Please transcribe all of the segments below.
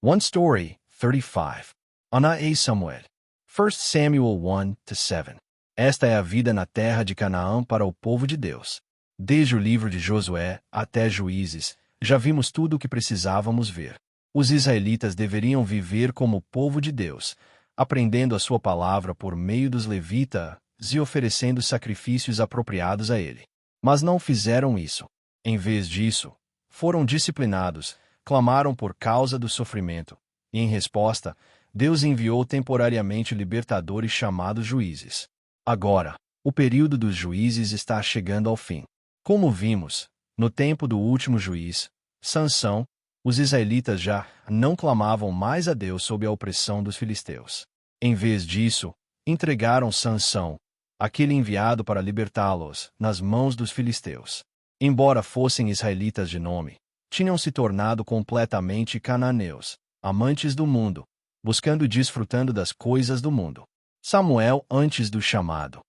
One Story 35. Ana e Samuel. 1 Samuel 1-7. Esta é a vida na terra de Canaã para o povo de Deus. Desde o livro de Josué até Juízes, já vimos tudo o que precisávamos ver. Os israelitas deveriam viver como povo de Deus, aprendendo a sua palavra por meio dos levitas e oferecendo sacrifícios apropriados a ele. Mas não fizeram isso. Em vez disso, foram disciplinados, clamaram por causa do sofrimento, e em resposta, Deus enviou temporariamente libertadores chamados juízes. Agora, o período dos juízes está chegando ao fim. Como vimos, no tempo do último juiz, Sansão, os israelitas já não clamavam mais a Deus sob a opressão dos filisteus. Em vez disso, entregaram Sansão, aquele enviado para libertá-los, nas mãos dos filisteus. Embora fossem israelitas de nome, tinham se tornado completamente cananeus, amantes do mundo, buscando e desfrutando das coisas do mundo. Samuel antes do chamado.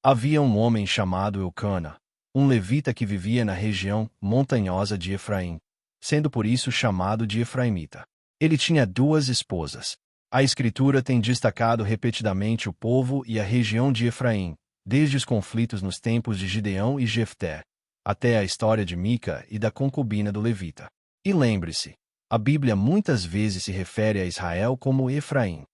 Havia um homem chamado Eucana, um levita que vivia na região montanhosa de Efraim, sendo por isso chamado de Efraimita. Ele tinha 2 esposas. A Escritura tem destacado repetidamente o povo e a região de Efraim, desde os conflitos nos tempos de Gideão e Jefté, até a história de Mica e da concubina do levita. E lembre-se, a Bíblia muitas vezes se refere a Israel como Efraim.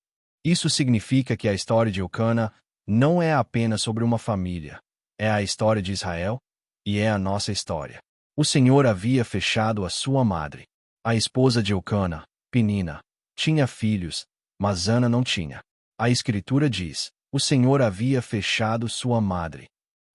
Isso significa que a história de Eucana não é apenas sobre uma família, é a história de Israel e é a nossa história. O Senhor havia fechado a sua madre. A esposa de Eucana, Penina, tinha filhos, mas Ana não tinha. A Escritura diz: o Senhor havia fechado sua madre.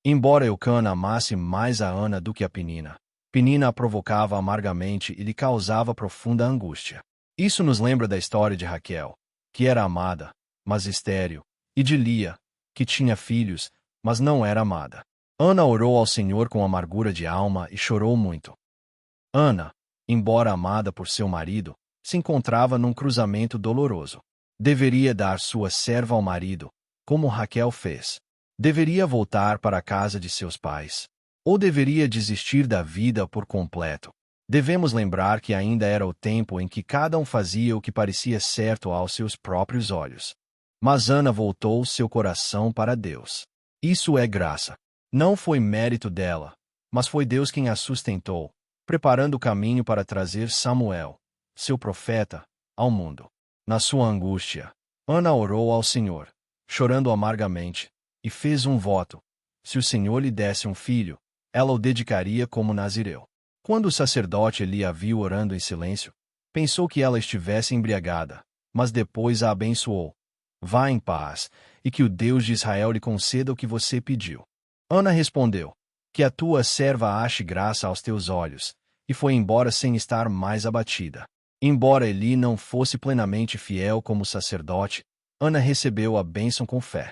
Embora Eucana amasse mais a Ana do que a Penina, Penina a provocava amargamente e lhe causava profunda angústia. Isso nos lembra da história de Raquel, que era amada, mas estéril, e de Lia, que tinha filhos, mas não era amada. Ana orou ao Senhor com amargura de alma e chorou muito. Ana, embora amada por seu marido, se encontrava num cruzamento doloroso. Deveria dar sua serva ao marido, como Raquel fez. Deveria voltar para a casa de seus pais. Ou deveria desistir da vida por completo. Devemos lembrar que ainda era o tempo em que cada um fazia o que parecia certo aos seus próprios olhos. Mas Ana voltou seu coração para Deus. Isso é graça. Não foi mérito dela, mas foi Deus quem a sustentou, preparando o caminho para trazer Samuel, seu profeta, ao mundo. Na sua angústia, Ana orou ao Senhor, chorando amargamente, e fez um voto: se o Senhor lhe desse um filho, ela o dedicaria como nazireu. Quando o sacerdote Eli a viu orando em silêncio, pensou que ela estivesse embriagada, mas depois a abençoou. Vá em paz, e que o Deus de Israel lhe conceda o que você pediu. Ana respondeu: que a tua serva ache graça aos teus olhos, e foi embora sem estar mais abatida. Embora Eli não fosse plenamente fiel como sacerdote, Ana recebeu a bênção com fé.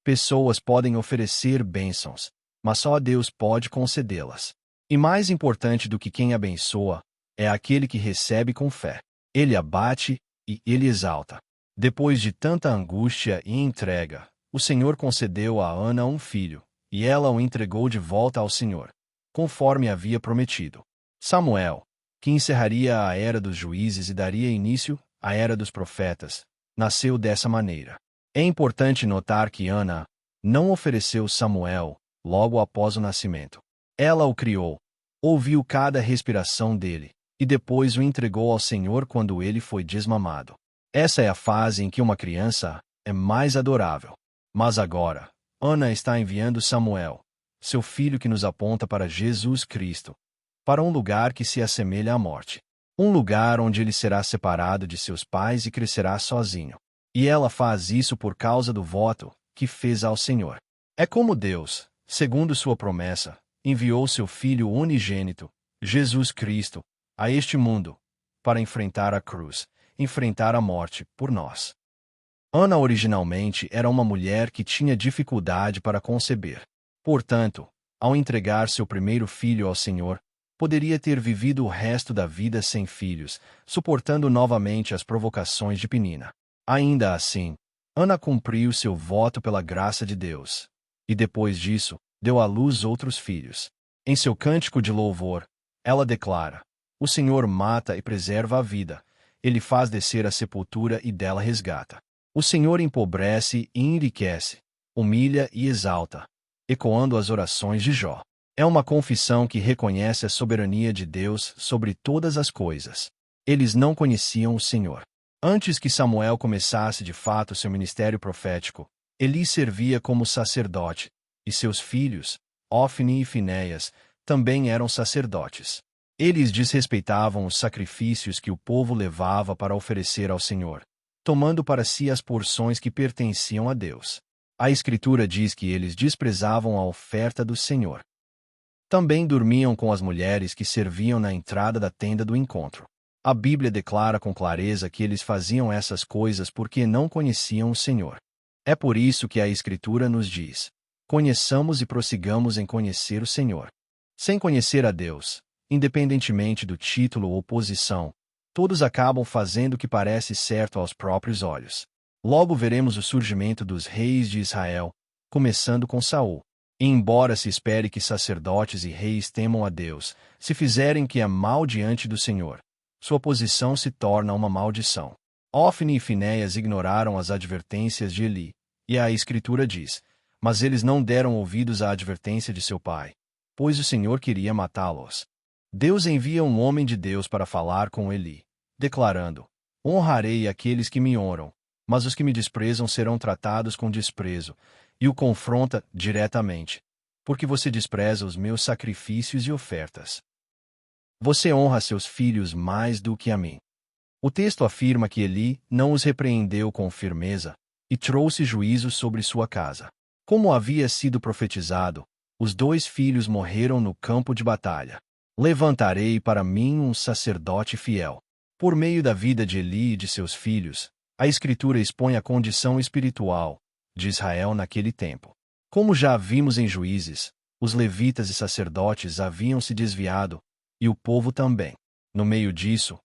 Pessoas podem oferecer bênçãos, mas só Deus pode concedê-las. E mais importante do que quem abençoa, é aquele que recebe com fé. Ele abate e ele exalta. Depois de tanta angústia e entrega, o Senhor concedeu a Ana um filho, e ela o entregou de volta ao Senhor, conforme havia prometido. Samuel, que encerraria a era dos juízes e daria início à era dos profetas, nasceu dessa maneira. É importante notar que Ana não ofereceu Samuel logo após o nascimento. Ela o criou, ouviu cada respiração dele, e depois o entregou ao Senhor quando ele foi desmamado. Essa é a fase em que uma criança é mais adorável. Mas agora, Ana está enviando Samuel, seu filho que nos aponta para Jesus Cristo, para um lugar que se assemelha à morte. Um lugar onde ele será separado de seus pais e crescerá sozinho. E ela faz isso por causa do voto que fez ao Senhor. É como Deus, segundo sua promessa, enviou seu Filho unigênito, Jesus Cristo, a este mundo, para enfrentar a cruz, enfrentar a morte, por nós. Ana originalmente era uma mulher que tinha dificuldade para conceber. Portanto, ao entregar seu primeiro filho ao Senhor, poderia ter vivido o resto da vida sem filhos, suportando novamente as provocações de Penina. Ainda assim, Ana cumpriu seu voto pela graça de Deus, e depois disso, deu à luz outros filhos. Em seu cântico de louvor, ela declara: o Senhor mata e preserva a vida, Ele faz descer a sepultura e dela resgata. O Senhor empobrece e enriquece, humilha e exalta, ecoando as orações de Jó. É uma confissão que reconhece a soberania de Deus sobre todas as coisas. Eles não conheciam o Senhor. Antes que Samuel começasse de fato seu ministério profético, Eli servia como sacerdote, e seus filhos, Ofni e Finéias, também eram sacerdotes. Eles desrespeitavam os sacrifícios que o povo levava para oferecer ao Senhor, tomando para si as porções que pertenciam a Deus. A Escritura diz que eles desprezavam a oferta do Senhor. Também dormiam com as mulheres que serviam na entrada da tenda do encontro. A Bíblia declara com clareza que eles faziam essas coisas porque não conheciam o Senhor. É por isso que a Escritura nos diz: conheçamos e prossigamos em conhecer o Senhor. Sem conhecer a Deus, independentemente do título ou posição, todos acabam fazendo o que parece certo aos próprios olhos. Logo veremos o surgimento dos reis de Israel, começando com Saul. E embora se espere que sacerdotes e reis temam a Deus, se fizerem o que é mal diante do Senhor, sua posição se torna uma maldição. Ofni e Finéias ignoraram as advertências de Eli, e a Escritura diz: mas eles não deram ouvidos à advertência de seu pai, pois o Senhor queria matá-los. Deus envia um homem de Deus para falar com Eli, declarando: honrarei aqueles que me honram, mas os que me desprezam serão tratados com desprezo, e o confronta diretamente: porque você despreza os meus sacrifícios e ofertas. Você honra seus filhos mais do que a mim. O texto afirma que Eli não os repreendeu com firmeza, e trouxe juízo sobre sua casa. Como havia sido profetizado, os 2 filhos morreram no campo de batalha. Levantarei para mim um sacerdote fiel. Por meio da vida de Eli e de seus filhos, a Escritura expõe a condição espiritual de Israel naquele tempo. Como já vimos em Juízes, os levitas e sacerdotes haviam se desviado, e o povo também. No meio disso,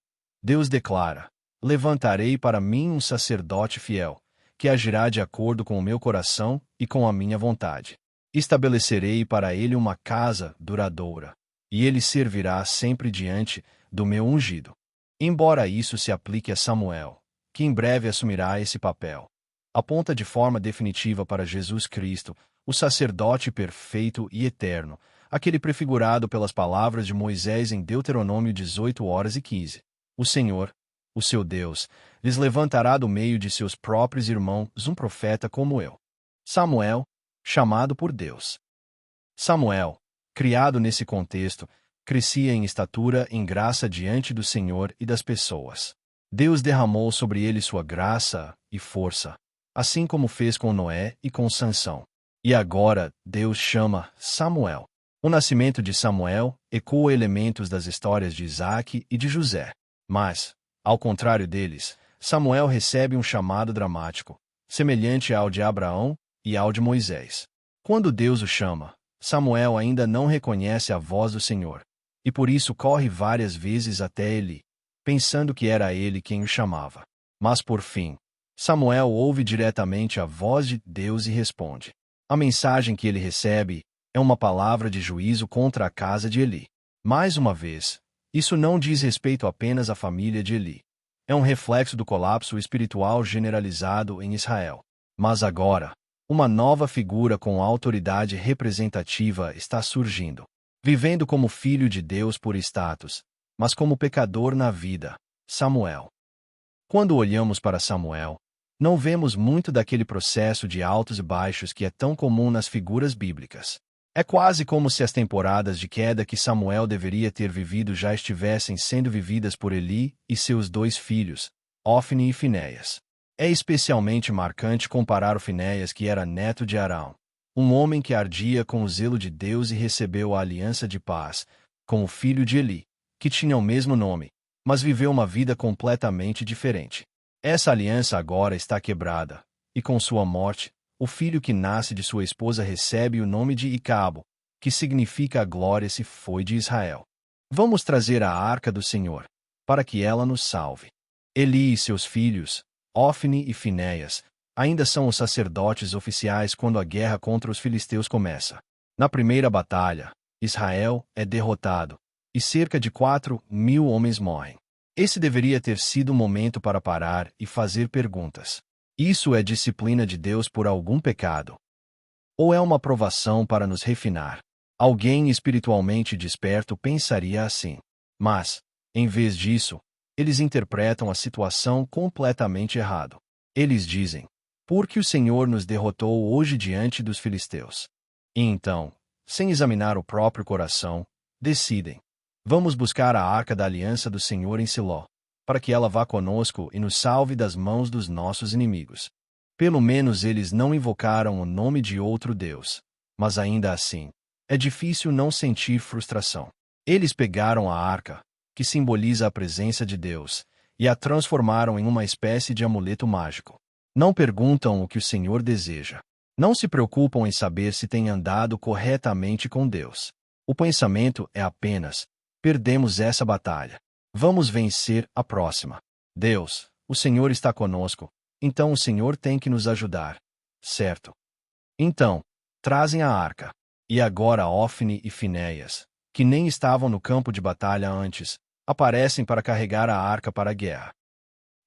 Deus declara: levantarei para mim um sacerdote fiel, que agirá de acordo com o meu coração e com a minha vontade. Estabelecerei para ele uma casa duradoura, e ele servirá sempre diante do meu ungido. Embora isso se aplique a Samuel, que em breve assumirá esse papel, aponta de forma definitiva para Jesus Cristo, o sacerdote perfeito e eterno, aquele prefigurado pelas palavras de Moisés em Deuteronômio 18:15. O Senhor, o seu Deus, lhes levantará do meio de seus próprios irmãos um profeta como eu. Samuel, chamado por Deus. Samuel, criado nesse contexto, crescia em estatura e em graça diante do Senhor e das pessoas. Deus derramou sobre ele sua graça e força, assim como fez com Noé e com Sansão. E agora, Deus chama Samuel. O nascimento de Samuel ecoa elementos das histórias de Isaque e de José. Mas, ao contrário deles, Samuel recebe um chamado dramático, semelhante ao de Abraão e ao de Moisés. Quando Deus o chama, Samuel ainda não reconhece a voz do Senhor, e por isso corre várias vezes até Eli, pensando que era ele quem o chamava. Mas por fim, Samuel ouve diretamente a voz de Deus e responde. A mensagem que ele recebe é uma palavra de juízo contra a casa de Eli. Mais uma vez, isso não diz respeito apenas à família de Eli. É um reflexo do colapso espiritual generalizado em Israel. Mas agora, uma nova figura com autoridade representativa está surgindo, vivendo como filho de Deus por status, mas como pecador na vida: Samuel. Quando olhamos para Samuel, não vemos muito daquele processo de altos e baixos que é tão comum nas figuras bíblicas. É quase como se as temporadas de queda que Samuel deveria ter vivido já estivessem sendo vividas por Eli e seus 2 filhos, Ofni e Finéias. É especialmente marcante comparar o Finéias, que era neto de Arão, um homem que ardia com o zelo de Deus e recebeu a aliança de paz, com o filho de Eli, que tinha o mesmo nome, mas viveu uma vida completamente diferente. Essa aliança agora está quebrada, e com sua morte, o filho que nasce de sua esposa recebe o nome de Icabo, que significa a glória se foi de Israel. Vamos trazer a arca do Senhor, para que ela nos salve. Eli e seus filhos, Ofni e Finéias, ainda são os sacerdotes oficiais quando a guerra contra os filisteus começa. Na primeira batalha, Israel é derrotado, e cerca de 4.000 homens morrem. Esse deveria ter sido o momento para parar e fazer perguntas. Isso é disciplina de Deus por algum pecado? Ou é uma provação para nos refinar? Alguém espiritualmente desperto pensaria assim. Mas, em vez disso, eles interpretam a situação completamente errado. Eles dizem: porque o Senhor nos derrotou hoje diante dos filisteus. E então, sem examinar o próprio coração, decidem: vamos buscar a arca da aliança do Senhor em Siló, para que ela vá conosco e nos salve das mãos dos nossos inimigos. Pelo menos eles não invocaram o nome de outro Deus. Mas ainda assim, é difícil não sentir frustração. Eles pegaram a arca, que simboliza a presença de Deus, e a transformaram em uma espécie de amuleto mágico. Não perguntam o que o Senhor deseja. Não se preocupam em saber se têm andado corretamente com Deus. O pensamento é apenas: perdemos essa batalha. Vamos vencer a próxima. Deus, o Senhor está conosco, então o Senhor tem que nos ajudar. Certo? Então, trazem a arca. E agora Ofni e Finéias, que nem estavam no campo de batalha antes, aparecem para carregar a arca para a guerra.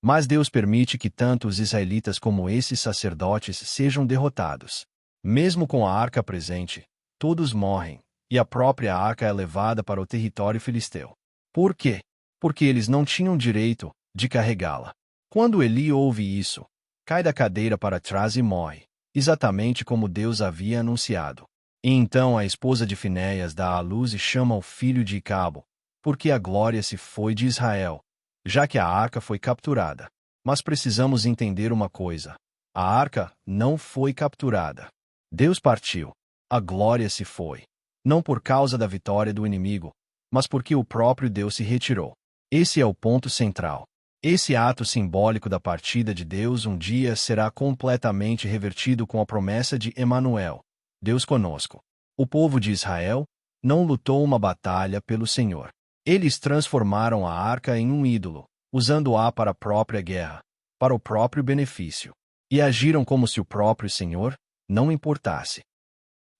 Mas Deus permite que tanto os israelitas como esses sacerdotes sejam derrotados. Mesmo com a arca presente, todos morrem, e a própria arca é levada para o território filisteu. Por quê? Porque eles não tinham direito de carregá-la. Quando Eli ouve isso, cai da cadeira para trás e morre, exatamente como Deus havia anunciado. E então a esposa de Finéias dá à luz e chama o filho de Icabo, porque a glória se foi de Israel, já que a arca foi capturada. Mas precisamos entender uma coisa: a arca não foi capturada. Deus partiu. A glória se foi. Não por causa da vitória do inimigo, mas porque o próprio Deus se retirou. Esse é o ponto central. Esse ato simbólico da partida de Deus um dia será completamente revertido com a promessa de Emanuel, Deus conosco. O povo de Israel não lutou uma batalha pelo Senhor. Eles transformaram a arca em um ídolo, usando-a para a própria guerra, para o próprio benefício. E agiram como se o próprio Senhor não importasse.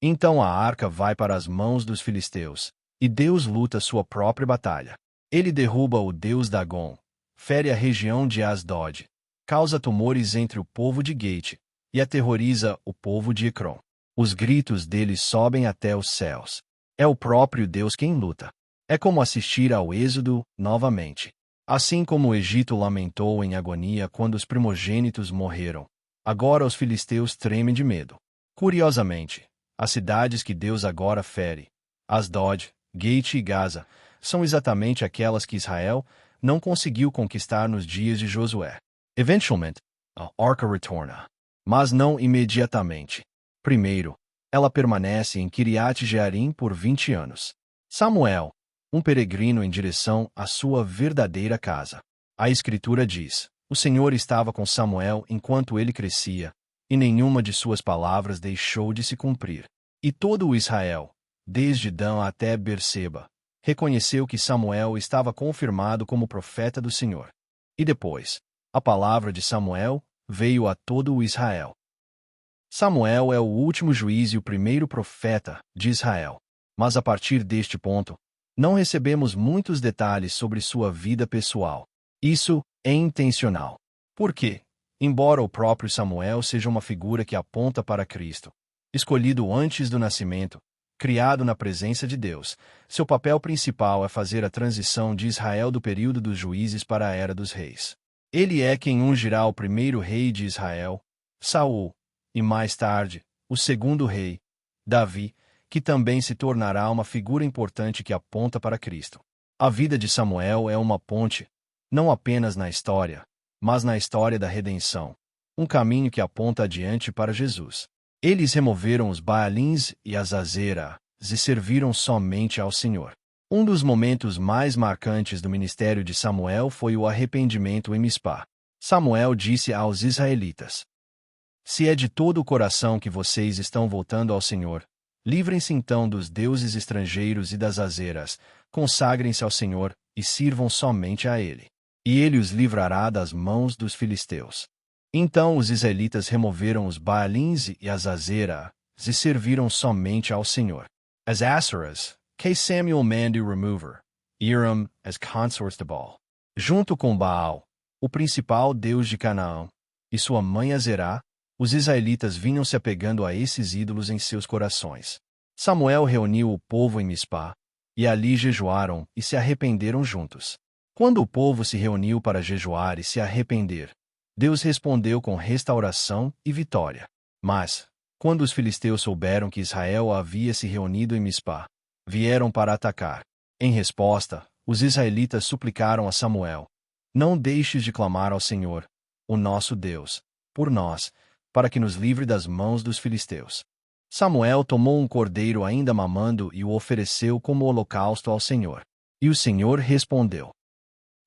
Então a arca vai para as mãos dos filisteus, e Deus luta sua própria batalha. Ele derruba o deus Dagon, fere a região de Asdod, causa tumores entre o povo de Gate, e aterroriza o povo de Ecrom. Os gritos deles sobem até os céus. É o próprio Deus quem luta. É como assistir ao Êxodo novamente. Assim como o Egito lamentou em agonia quando os primogênitos morreram, agora os filisteus tremem de medo. Curiosamente, as cidades que Deus agora fere, Asdod, Gate e Gaza, são exatamente aquelas que Israel não conseguiu conquistar nos dias de Josué. Eventualmente, a arca retorna, mas não imediatamente. Primeiro, ela permanece em Kiriat Jearim por 20 anos. Samuel, um peregrino em direção à sua verdadeira casa. A Escritura diz: o Senhor estava com Samuel enquanto ele crescia, e nenhuma de suas palavras deixou de se cumprir. E todo o Israel, desde Dan até Berseba, reconheceu que Samuel estava confirmado como profeta do Senhor. E depois, a palavra de Samuel veio a todo o Israel. Samuel é o último juiz e o primeiro profeta de Israel. Mas a partir deste ponto, não recebemos muitos detalhes sobre sua vida pessoal. Isso é intencional. Por quê? Embora o próprio Samuel seja uma figura que aponta para Cristo, escolhido antes do nascimento, criado na presença de Deus, seu papel principal é fazer a transição de Israel do período dos juízes para a era dos reis. Ele é quem ungirá o primeiro rei de Israel, Saul, e mais tarde, o segundo rei, Davi, que também se tornará uma figura importante que aponta para Cristo. A vida de Samuel é uma ponte, não apenas na história, mas na história da redenção, um caminho que aponta adiante para Jesus. Eles removeram os Baalins e as Azeras e serviram somente ao Senhor. Um dos momentos mais marcantes do ministério de Samuel foi o arrependimento em Mispá. Samuel disse aos israelitas: se é de todo o coração que vocês estão voltando ao Senhor, livrem-se então dos deuses estrangeiros e das Azeras, consagrem-se ao Senhor e sirvam somente a Ele. E Ele os livrará das mãos dos filisteus. Então os israelitas removeram os Baalins e as Azeras e serviram somente ao Senhor. As Aseras, que Samuel mandou remover, eram as consortes de Baal. junto com Baal, o principal deus de Canaã, e sua mãe Azerá, os israelitas vinham se apegando a esses ídolos em seus corações. Samuel reuniu o povo em Mispá, e ali jejuaram e se arrependeram juntos. Quando o povo se reuniu para jejuar e se arrepender, Deus respondeu com restauração e vitória. Mas, quando os filisteus souberam que Israel havia se reunido em Mispá, vieram para atacar. Em resposta, os israelitas suplicaram a Samuel: Não deixes de clamar ao Senhor, o nosso Deus, por nós, para que nos livre das mãos dos filisteus. Samuel tomou um cordeiro ainda mamando e o ofereceu como holocausto ao Senhor. E o Senhor respondeu.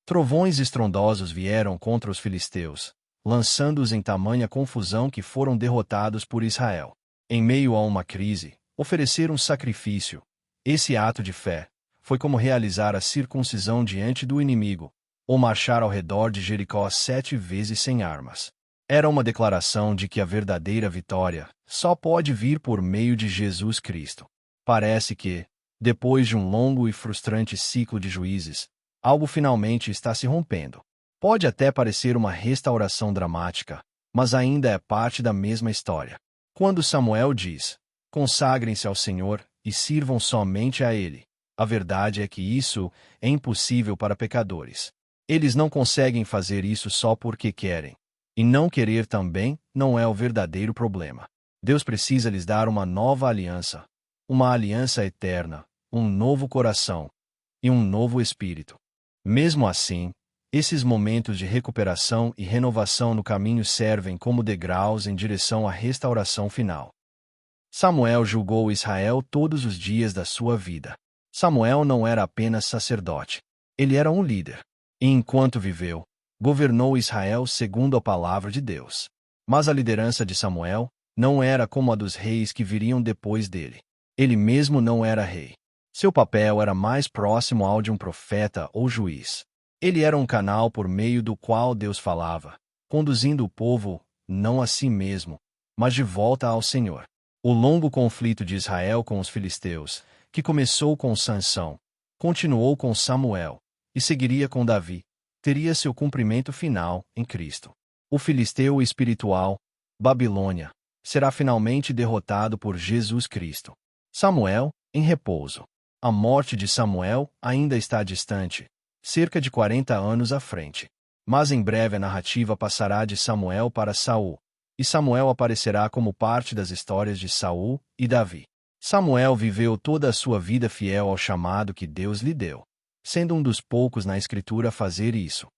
Trovões estrondosos vieram contra os filisteus, lançando-os em tamanha confusão que foram derrotados por Israel. Em meio a uma crise, oferecer um sacrifício, esse ato de fé, foi como realizar a circuncisão diante do inimigo, ou marchar ao redor de Jericó 7 vezes sem armas. Era uma declaração de que a verdadeira vitória só pode vir por meio de Jesus Cristo. Parece que, depois de um longo e frustrante ciclo de juízes, algo finalmente está se rompendo. Pode até parecer uma restauração dramática, mas ainda é parte da mesma história. Quando Samuel diz: Consagrem-se ao Senhor e sirvam somente a Ele, a verdade é que isso é impossível para pecadores. Eles não conseguem fazer isso só porque querem. E não querer também não é o verdadeiro problema. Deus precisa lhes dar uma nova aliança, uma aliança eterna, um novo coração e um novo espírito. Mesmo assim, esses momentos de recuperação e renovação no caminho servem como degraus em direção à restauração final. Samuel julgou Israel todos os dias da sua vida. Samuel não era apenas sacerdote. Ele era um líder. E enquanto viveu, governou Israel segundo a palavra de Deus. Mas a liderança de Samuel não era como a dos reis que viriam depois dele. Ele mesmo não era rei. Seu papel era mais próximo ao de um profeta ou juiz. Ele era um canal por meio do qual Deus falava, conduzindo o povo, não a si mesmo, mas de volta ao Senhor. O longo conflito de Israel com os filisteus, que começou com Sansão, continuou com Samuel, e seguiria com Davi, teria seu cumprimento final em Cristo. O filisteu espiritual, Babilônia, será finalmente derrotado por Jesus Cristo. Samuel, em repouso. A morte de Samuel ainda está distante, cerca de 40 anos à frente. Mas em breve a narrativa passará de Samuel para Saul, e Samuel aparecerá como parte das histórias de Saul e Davi. Samuel viveu toda a sua vida fiel ao chamado que Deus lhe deu, sendo um dos poucos na Escritura a fazer isso.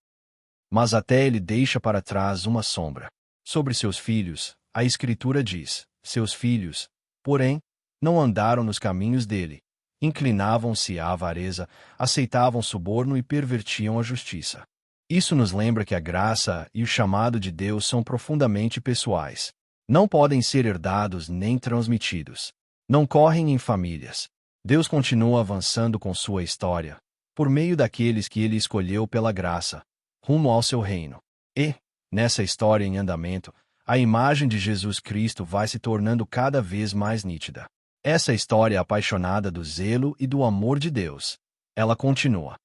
Mas até ele deixa para trás uma sombra. Sobre seus filhos, a Escritura diz: seus filhos, porém, não andaram nos caminhos dele, inclinavam-se à avareza, aceitavam suborno e pervertiam a justiça. Isso nos lembra que a graça e o chamado de Deus são profundamente pessoais. Não podem ser herdados nem transmitidos. Não correm em famílias. Deus continua avançando com sua história, por meio daqueles que ele escolheu pela graça, rumo ao seu reino. E, nessa história em andamento, a imagem de Jesus Cristo vai se tornando cada vez mais nítida. Essa história é apaixonada do zelo e do amor de Deus. Ela continua.